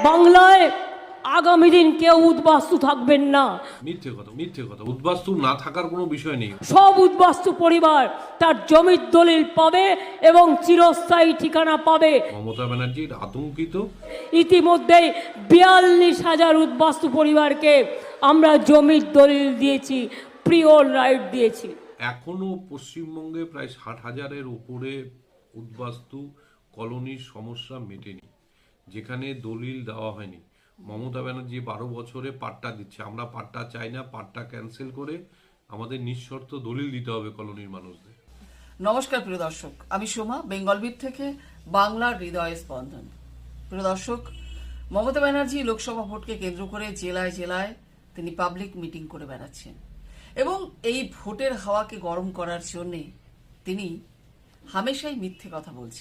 বাংলায় আগামী দিন কেউ উদ্বাস্তু থাকবেন না। মিথ্যে কথা। উদ্বাস্তু না থাকার কোনো বিষয় নেই। সব উদ্বাস্তু পরিবার তার জমির দলিল পাবে এবং চিরস্থায়ী ঠিকানা পাবে। মমতা ব্যানার্জি আতঙ্কিত। ইতিমধ্যেই 42,000 উদ্বাস্তু পরিবারকে আমরা জমির দলিল দিয়েছি, প্রিওর রাইট দিয়েছি। এখনো পশ্চিমবঙ্গে প্রায় 60,000-এর উপরে উদ্বাস্তু কলোনির সমস্যা মেটেনি, যেখানে দলিল দেওয়া হয়নি। মমতা ব্যানার্জি 12 বছরে পাট্টা দিচ্ছে। আমরা পাট্টা চাই না, পাট্টা ক্যান্সেল করে আমাদের নিঃশর্ত দলিল দিতে হবে কলোনির মানুষদের। নমস্কার প্রিয় দর্শক, আমি সোমা, বেঙ্গলবিট থেকে বাংলার হৃদয় স্পন্দন। প্রিয় দর্শক, মমতা ব্যানার্জি লোকসভা ভোটকে কেন্দ্র করে জেলায় জেলায় তিনি পাবলিক মিটিং করে বেড়াচ্ছেন এবং এই ভোটের হাওয়াকে গরম করার জন্য তিনি হামেশাই মিথ্যে কথা বলছেন।